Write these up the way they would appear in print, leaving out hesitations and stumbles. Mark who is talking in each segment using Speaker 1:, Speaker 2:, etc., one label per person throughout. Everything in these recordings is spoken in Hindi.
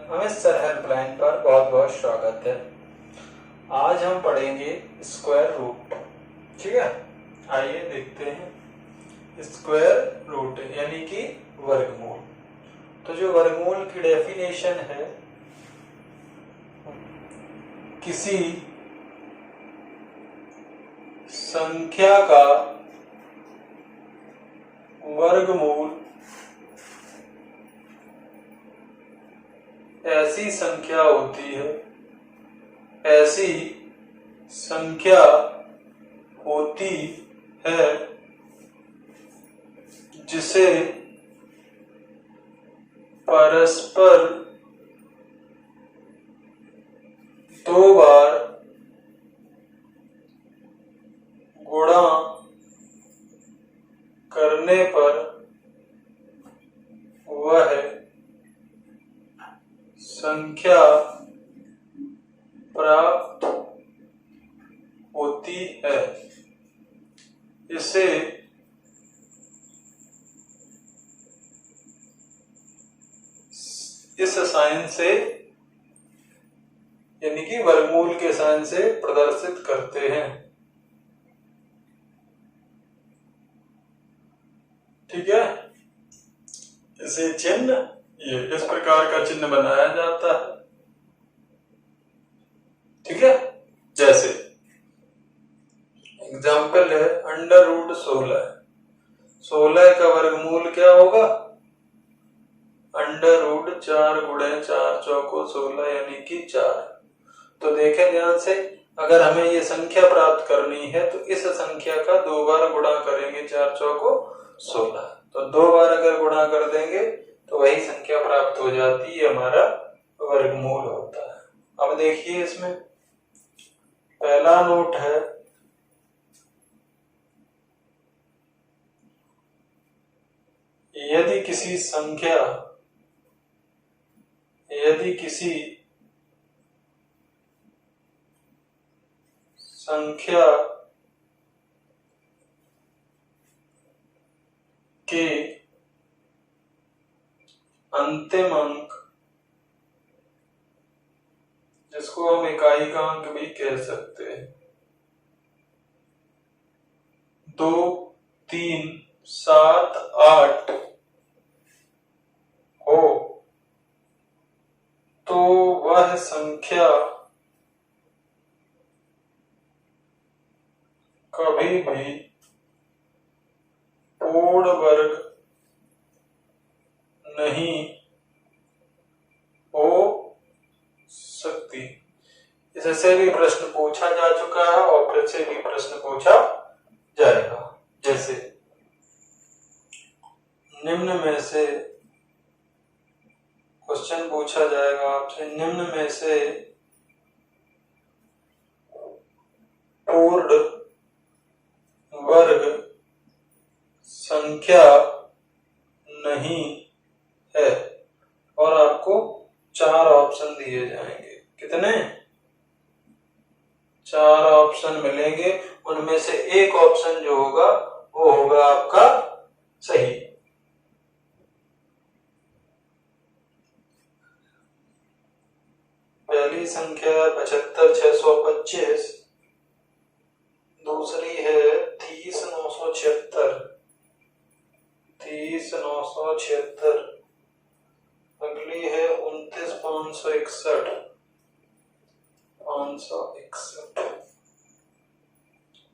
Speaker 1: हमें सर हेल्पलाइन पर बहुत बहुत स्वागत है। आज हम पढ़ेंगे स्क्वायर रूट। ठीक है, आइए देखते हैं स्क्वायर रूट यानी कि वर्गमूल। तो जो वर्गमूल की डेफिनेशन है, किसी संख्या का वर्गमूल ऐसी संख्या होती है, ऐसी संख्या होती है जिसे परस्पर दो बार गुणा करने पर वह संख्या प्राप्त होती है। इसे इस साइन से यानी कि वर्गमूल के साइन से प्रदर्शित करते हैं। ठीक है, इसे चिन्ह ये इस प्रकार का चिन्ह बनाया जाता है। ठीक है, जैसे एग्जाम्पल है √16। 16 का वर्गमूल क्या होगा? √4 × 4 चौको 16 यानी कि 4। तो देखें ध्यान से, अगर हमें ये संख्या प्राप्त करनी है तो इस संख्या का 2 बार गुणा करेंगे, 4 चौको 16। तो 2 बार अगर गुणा कर देंगे तो वही संख्या प्राप्त हो जाती है, हमारा वर्गमूल होता है। अब देखिए, इसमें पहला नोट है, यदि किसी संख्या के अंतिम अंक, जिसको हम इकाई का अंक भी कह सकते हैं, 2, 3, 7, 8 हो, तो वह संख्या कभी भी पूर्ण वर्ग नहीं हो सकती। इससे भी प्रश्न पूछा जा चुका है और फिर से भी प्रश्न पूछा जाएगा। जैसे निम्न में से क्वेश्चन पूछा जाएगा आपसे, निम्न में से पूर्ण वर्ग संख्या नहीं है, और आपको 4 ऑप्शन दिए जाएंगे। कितने? 4 ऑप्शन मिलेंगे। उनमें से एक ऑप्शन जो होगा वो होगा आपका सही। पहली संख्या 75,625, दूसरी है 30,976, 30,976, अगली है 29,561, 561,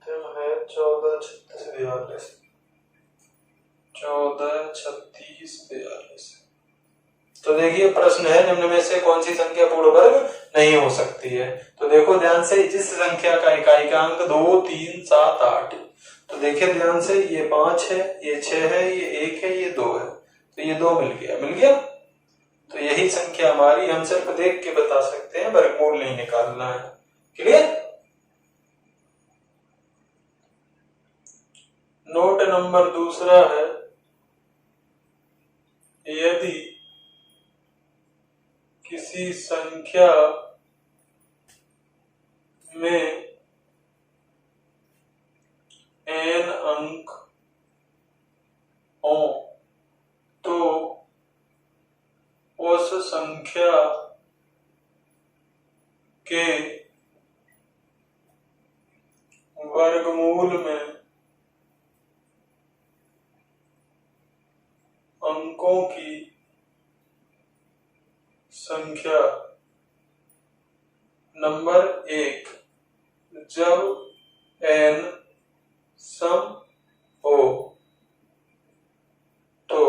Speaker 1: है 14,36,42, 14,36,42। तो देखिए प्रश्न है, निम्न में से कौन सी संख्या पूर्ण वर्ग नहीं हो सकती है? तो देखो ध्यान से, जिस संख्या का इकाई का अंक 2, 3, 7, 8, तो देखिए ध्यान से, ये 5 है, ये 6 है, ये 1 है, ये 2 है, तो ये 2 मिल गया। तो यही संख्या हमारी, हम सिर्फ देख के बता सकते हैं, वर्गमूल नहीं निकालना है। क्लियर? नोट नंबर दूसरा है, यदि किसी संख्या में n अंक हो तो उस संख्या के वर्गमूल में अंकों की संख्या नंबर 1 जब n सम हो तो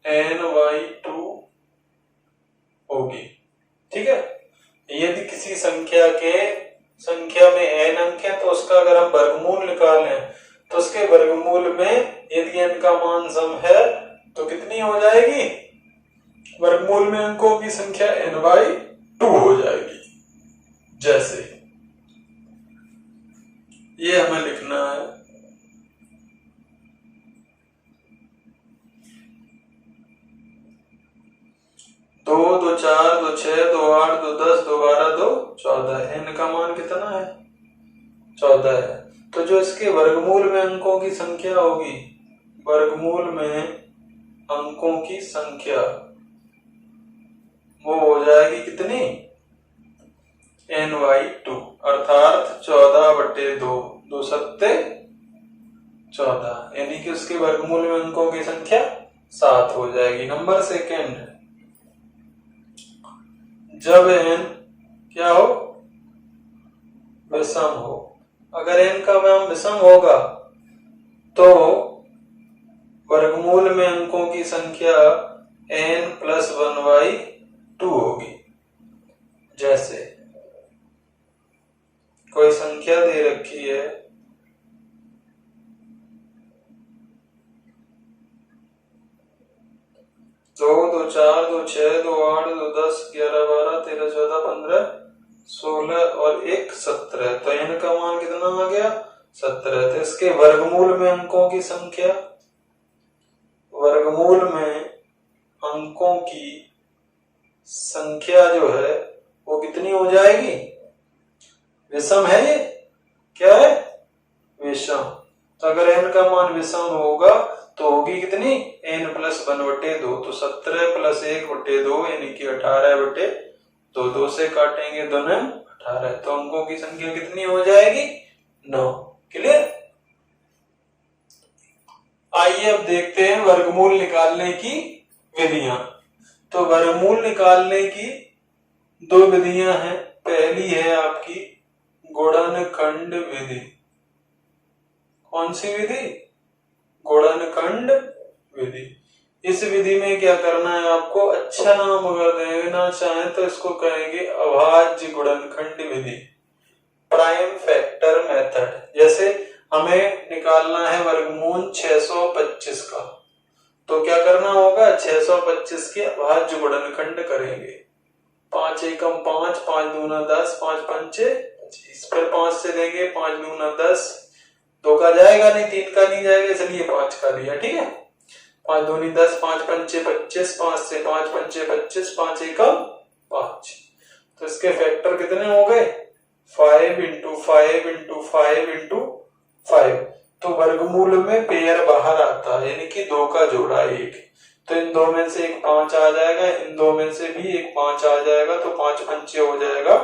Speaker 1: n/2 होगी। ठीक है, यदि किसी संख्या में n अंक है तो उसका अगर हम वर्गमूल निकालें तो उसके वर्गमूल में यदि n का मान सम है तो कितनी हो जाएगी, वर्गमूल में अंकों की संख्या n/2 हो जाएगी। जैसे ये हमें लिखना है 2, 2, 4, 2, 6, 2, 8, 2, 10, 2, 12, 2, 14। n का मान कितना है, 14 है। तो जो इसके वर्गमूल में अंकों की संख्या होगी, वर्गमूल में अंकों की संख्या वो हो जाएगी कितनी, n/2 अर्थात 14/2, 2 सत्ते 14, यानी कि उसके वर्गमूल में अंकों की संख्या 7 हो जाएगी। नंबर सेकेंड, जब n क्या हो, विषम हो। अगर n का मान विषम होगा तो वर्गमूल में अंकों की संख्या n+1/2 होगी। जैसे कोई संख्या दे रखी है 2, 2, 4, 2, 6, 2, 8, 2, 10, 11, 12, 13, 14, 15, 16 और 1 17। तो n का मान कितना आ गया, 17। तो इसके वर्गमूल में अंकों की संख्या, वर्गमूल में अंकों की संख्या जो है वो कितनी हो जाएगी, विषम है, ये क्या है, विषम। तो अगर n का मान विषम होगा तो होगी कितनी, n+1/2। तो 17 + 1/2 यानी कि 18/2। 2 से काटेंगे 2 9 18। तो अंकों की संख्या कितनी हो जाएगी, 9। क्लियर। आइए अब देखते हैं वर्गमूल निकालने की विधियां। तो वर्गमूल निकालने की 2 विधियां हैं। पहली है आपकी गुणनखंड विधि। कौन सी विधि, गुणनखंड विधि। इस विधि में क्या करना है आपको, अच्छा नाम अगर देना चाहें तो इसको कहेंगे अभाज्य गुणनखंड विधि, प्राइम फैक्टर मेथड। जैसे हमें निकालना है वर्गमूल 625 का, तो क्या करना होगा, 625 के अभाज्य गुणनखंड करेंगे। 5 एकम 5, 5 दूना 10, 5 पंचे 25। फिर 5 से देंगे, 5 दूना 10, 2 का जाएगा नहीं, 3 का नहीं जाएगा, इसलिए 5 का लिया। ठीक है, 5 दूनी 10, 5 पंचे 25, 5 से 5 पंचे 25, 5 एकम 5। तो इसके फैक्टर कितने हो गए, 5 × 5 × 5 × 5। तो वर्गमूल में पेयर बाहर आता है, यानी कि 2 का जोड़ा 1। तो इन 2 में से एक 5 आ जाएगा, इन 2 में से भी एक 5 आ जाएगा, तो 5 पंचे हो जाएगा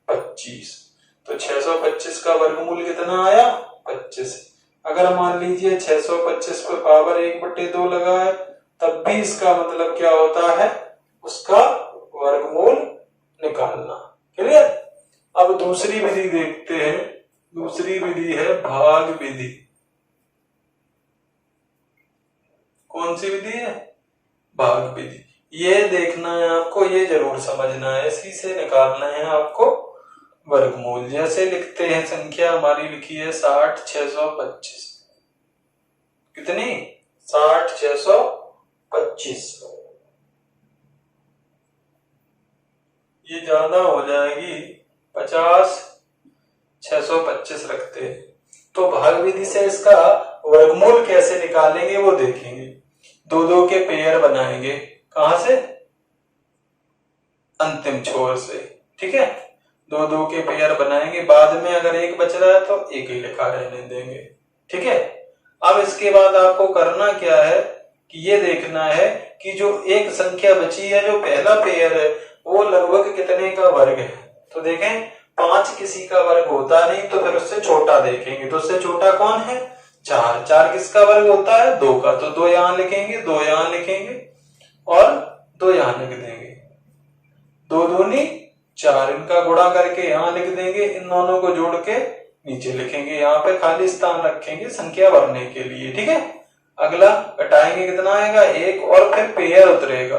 Speaker 1: 25। तो 625 का वर्गमूल कितना आया, 25। अगर मान लीजिए 625 पर पावर 1/2 लगा है, तब भी इसका मतलब क्या होता है, उसका वर्गमूल निकालना। क्लियर। अब दूसरी विधि देखते हैं। दूसरी विधि है भाग विधि। कौन सी विधि है, भाग विधि। ये देखना है आपको, ये जरूर समझना है, इसी से निकालना है आपको वर्गमूल। जैसे लिखते हैं, संख्या हमारी लिखी है 60 625। कितनी, 60 625। ये ज्यादा हो जाएगी, 50 625 रखते हैं। तो भाग विधि से इसका वर्गमूल कैसे निकालेंगे वो देखेंगे। 2 के पेयर बनाएंगे, कहां से, अंतिम छोर से। ठीक है, 2 के पेयर बनाएंगे, बाद में अगर एक बच रहा है तो एक ही लिखा रहने देंगे। ठीक है। अब इसके बाद आपको करना क्या है, कि ये देखना है कि जो एक संख्या बची है, जो पहला पेयर है, वो लगभग कितने का वर्ग है। तो देखें 5 किसी का वर्ग होता नहीं, तो फिर उससे छोटा देखेंगे। तो उससे छोटा कौन है? 4। 4 किसका वर्ग होता है? 2 का। तो 2 यहां लिखेंगे, 2 यहां लिखेंगे और 2 यहां लिख देंगे। 2 दूनी 4, इनका गुणा करके यहां लिख देंगे, इन दोनों को जोड़ के नीचे लिखेंगे। यहाँ पे खाली स्थान रखेंगे संख्या भरने के लिए। ठीक है, अगला घटाएंगे, कितना आएगा? 1 और फिर पेयर उतरेगा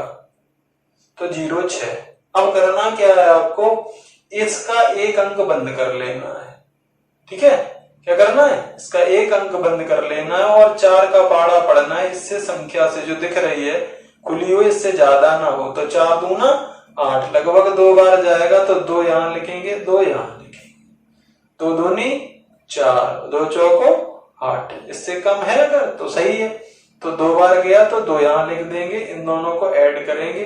Speaker 1: तो 0 6। अब करना क्या है आपको? इसका एक अंक बंद कर लेना है। ठीक है, क्या करना है? इसका एक अंक बंद कर लेना है और 4 का पाड़ा पढ़ना है। इससे संख्या से जो दिख रही है खुली हुई, इससे ज्यादा ना हो। तो 4 दूना 8, लगभग 2 बार जाएगा तो 2 यहां लिखेंगे, 2 यहां लिखेंगे। 2 दूनी 4, 2 चौको 8, इससे कम है अगर तो सही है। तो 2 बार गया तो 2 यहां लिख देंगे, इन दोनों को ऐड करेंगे,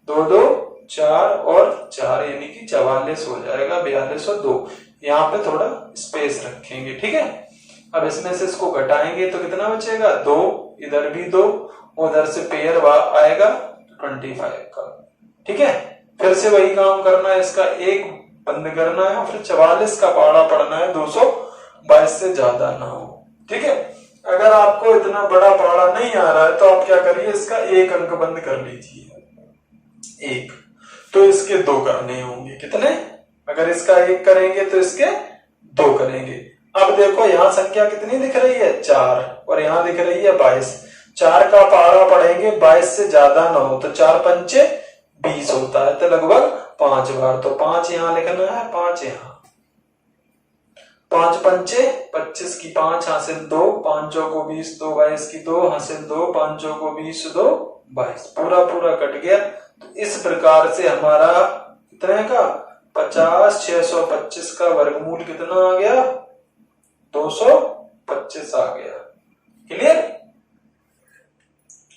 Speaker 1: 2 2 4 और 4 यानी कि 44 हो जाएगा, 42 और 2। यहाँ पे थोड़ा स्पेस रखेंगे। ठीक है, अब इसमें से इसको घटाएंगे तो कितना बचेगा? 2, इधर भी 2, उधर से पेयर आएगा 25 का। ठीक है, फिर से वही काम करना है, इसका एक बंद करना है और फिर 44 का पाड़ा पढ़ना है, 222 से ज्यादा ना हो। ठीक है, अगर आपको इतना बड़ा पाड़ा नहीं आ रहा है तो आप क्या करिए, इसका एक अंक बंद कर लीजिए, 1। तो इसके 2 करने होंगे। कितने? अगर इसका 1 करेंगे तो इसके 2 करेंगे। अब देखो यहाँ संख्या कितनी दिख रही है? 4, और यहाँ दिख रही है 22। 4 का पारा पढ़ेंगे 22 से ज्यादा ना हो, तो 4 पंचे 20 होता है, तो लगभग 5 बार। तो 5 यहाँ लिखना है, 5 यहाँ। 5 पंचे 25 की 5 हासिल 2, 5 को 20, 2 22 की 2 हासिल 2, 5 को 20, 2 22, पूरा पूरा कट गया। तो इस प्रकार से हमारा कितने का 50 625 का वर्गमूल कितना आ गया? 225 आ गया। क्लियर?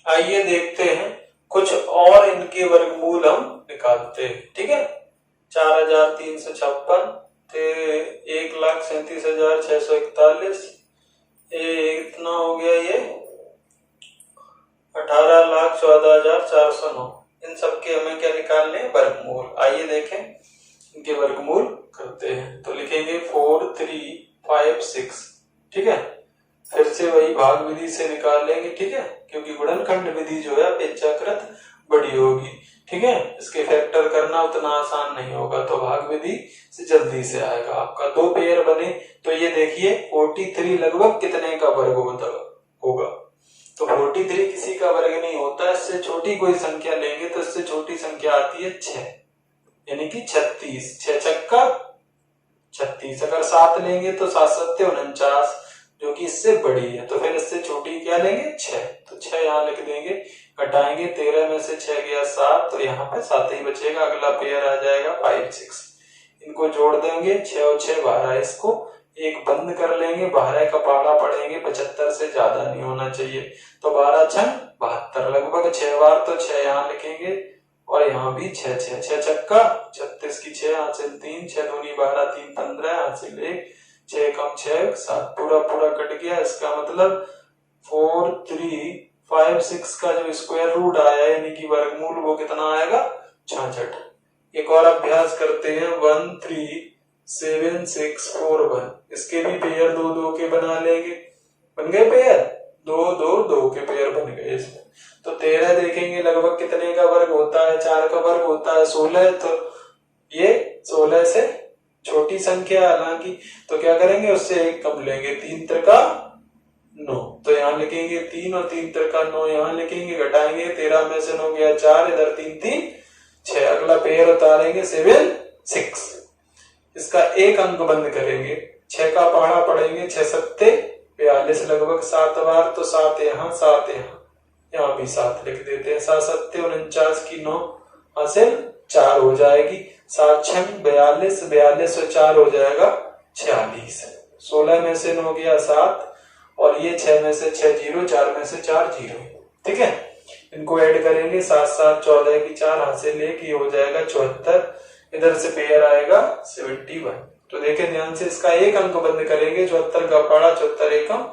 Speaker 1: आइए देखते हैं कुछ और इनके वर्गमूल हम निकालते हैं। ठीक है, 4356, 1,37,641, इतना हो गया, ये 18,14,409। इन सबके हमें क्या निकालने? वर्गमूल। आइए देखें इनके वर्गमूल करते हैं। तो लिखेंगे 4 3 5 6। ठीक है, फिर से वही भाग विधि से निकाल लेंगे। ठीक है, क्योंकि गुणनखंड विधि जो है अपेक्षाकृत बड़ी होगी। ठीक है, इसके फैक्टर करना उतना आसान नहीं होगा, तो भाग विधि से जल्दी से आएगा आपका। 2 पेयर बने, तो ये देखिए 43 लगभग कितने का वर्ग होगा? तो 43 किसी का वर्ग नहीं होता। इससे छोटी कोई संख्या लेंगे तो इससे छोटी संख्या आती है 6, यानी कि 36। 6 छक्का 36। अगर 7 लेंगे तो 7 7 49, जो कि इससे बड़ी है। तो फिर इससे छोटी क्या लेंगे? 6। तो 6 यहाँ लिख देंगे, घटाएंगे, 13 में से 6 गया 7, तो यहाँ पे 7 ही बचेगा। अगला पेयर आ जाएगा 5 6। इनको जोड़ देंगे, 6 और 6 12, इसको एक बंद कर लेंगे, 12 का पाड़ा पढ़ेंगे, 75 से ज्यादा नहीं होना चाहिए। तो 12 6 72, लगभग 6 बार। तो 6 यहाँ लिखेंगे और यहाँ भी 6 6 6 छक्का 36 की 6 हासिल 3, 6 दूनी 12, 3 15 हासिल 1, 6 कम 6 7, पूरा पूरा कट गया। इसका मतलब 4 3 5 6 का जो स्क्वायर रूट आया यानी कि वर्गमूल, वो कितना आएगा? 66। एक और अभ्यास करते हैं, 1 3 7 6 4 1। इसके भी पेयर 2 2 के बना लेंगे। बन गए पेयर, 2 2 2 के पेयर बन गए इसमें। तो 13 देखेंगे लगभग कितने का वर्ग होता है? 4 का वर्ग होता है 16। तो ये 16 से छोटी संख्या हालांकि, तो क्या करेंगे? उससे एक कम लेंगे, 3 त्रिका 9। तो यहाँ लिखेंगे 3 और 3 त्रिका 9, यहाँ लिखेंगे, घटाएंगे, 13 में से 9 गया 4, इधर 3 3 6। अगला पेयर उतारेंगे 7 6। इसका एक अंक बंद करेंगे, 6 का पहाड़ा पढ़ेंगे, 6 7 42, लगभग 7 बार। तो 7 यहाँ 7 यहाँ भी 7 लिख देते हैं। 7 7 49 की 9 हासिल 4 हो जाएगी। 7 6 42, 42 और 4 हो जाएगा 46। 16 में से 9 गया 7, और ये 6 में से 6 0, 4 में से 4 0। ठीक है, इनको ऐड करेंगे, 7 7 14 की 4 हासिल 1, ये हो जाएगा 74। इधर से पेयर आएगा 71। तो देखें ध्यान से, इसका एक अंक बंद करेंगे, 74 का पाड़ा 74 एकम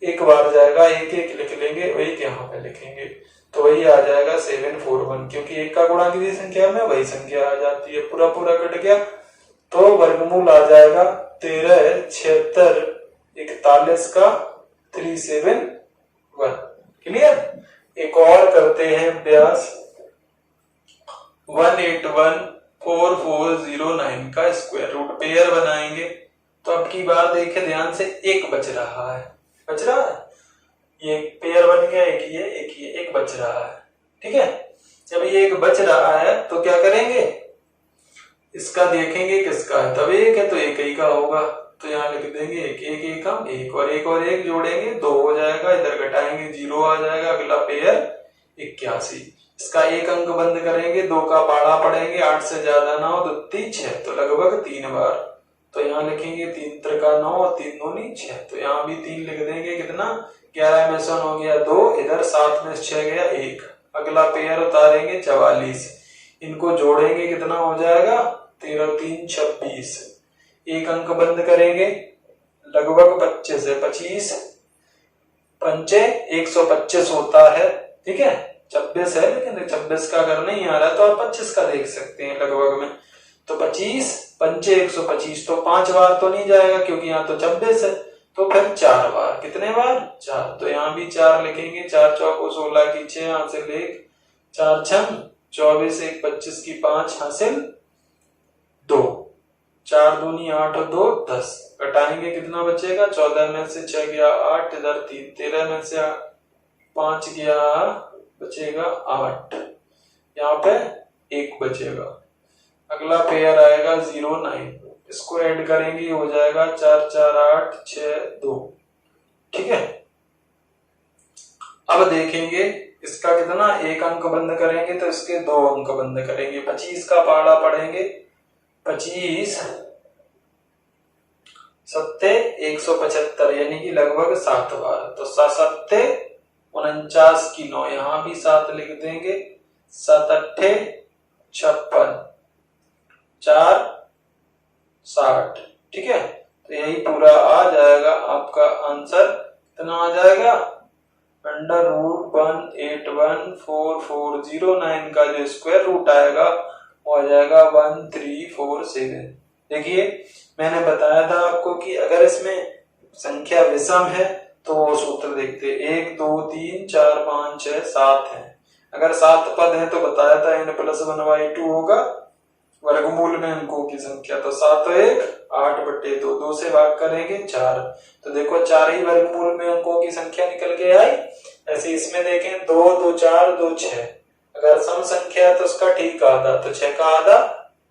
Speaker 1: एक बार जाएगा, एक एक लिख लेंगे, एक यहाँ पे लिखेंगे, तो वही आ जाएगा 741, क्योंकि एक का गुणा किसी संख्या में वही संख्या आ जाती है। पूरा पूरा कट गया, तो वर्गमूल आ जाएगा 13, 76, 41 का 371। क्लियर। एक और करते हैं अभ्यास, 1814409 का स्क्वायर रूट पेयर बनाएंगे। तो अब की बार देखे ध्यान से, एक बच रहा है, बच रहा है, ये पेयर बन गया, एक ये एक बच रहा है। ठीक है, जब ये एक बच रहा है तो क्या करेंगे, इसका देखेंगे किसका है, तब एक है तो एक ही का होगा, तो यहाँ लिख देंगे एक एक एकम, एक और एक जोड़ेंगे 2 हो जाएगा, इधर घटाएंगे 0 आ जाएगा, अगला पेयर 81। इसका एक अंक बंद करेंगे, 2 का पाड़ा पड़ेंगे, 8 से ज्यादा 9, 2 3 6, तो लगभग 3 बार, तो यहाँ लिखेंगे 3 त्रिका 9 और 3 दूनी 6, तो यहाँ भी 3 लिख देंगे। कितना, 11 में 1 हो गया 2, इधर 7 में 6 गया 1, अगला पेयर उतारेंगे 44, इनको जोड़ेंगे कितना हो जाएगा 13 3 26, एक अंक बंद करेंगे, लगभग 25 है, 25 पंचे 125 होता है। ठीक है, 26 है, लेकिन 26 का अगर नहीं आ रहा तो आप 25 का देख सकते हैं लगभग में, तो 25 पंचे 125, तो 5 बार तो नहीं जाएगा क्योंकि यहाँ तो 26 है, तो फिर 4 बार, कितने बार 4, तो यहाँ भी 4 लिखेंगे, 4 चौको 16 की 6 हासिल 1, 4 छम 24, 1 25 की 5 हासिल 2, 4 दूनी 8 और 2 10, घटाएंगे कितना बचेगा, 14 में से 6 गया 8, इधर 3, 13 में से 5 गया, बचेगा 8, यहाँ पे 1 बचेगा, अगला पेयर आएगा 09, इसको ऐड करेंगे हो जाएगा 4 4 8 6 2। ठीक है, अब देखेंगे इसका कितना, एक अंक बंद करेंगे तो इसके 2 अंक बंद करेंगे, 25 का पाड़ा पड़ेंगे, 25 सत्ते 175, यानी कि लगभग 7 बार, तो 7 49 की 9, यहां भी 7 लिख देंगे, 7 अट्ठे 56, 4 60। ठीक है, तो यही पूरा आ जाएगा आपका आंसर, कितना आ जाएगा, √1814409 का जो स्क्वायर रूट आएगा वो आ जाएगा 1347। देखिए मैंने बताया था आपको कि अगर इसमें संख्या विषम है तो वो सूत्र देखते 1 2 3 4 5 6 7 है, अगर 7 पद है तो बताया था n+1/2 होगा, वर्गमूल में अंकों की संख्या, तो 7 1 8/2, 2 से भाग करेंगे 4, तो देखो 4 ही वर्गमूल में अंकों की संख्या निकल के आई। ऐसे इसमें देखें 2 2 4 2 6, अगर सम संख्या है तो उसका ठीक आधा, तो 6 का आधा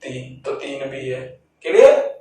Speaker 1: 3, तो 3 भी है। क्लियर।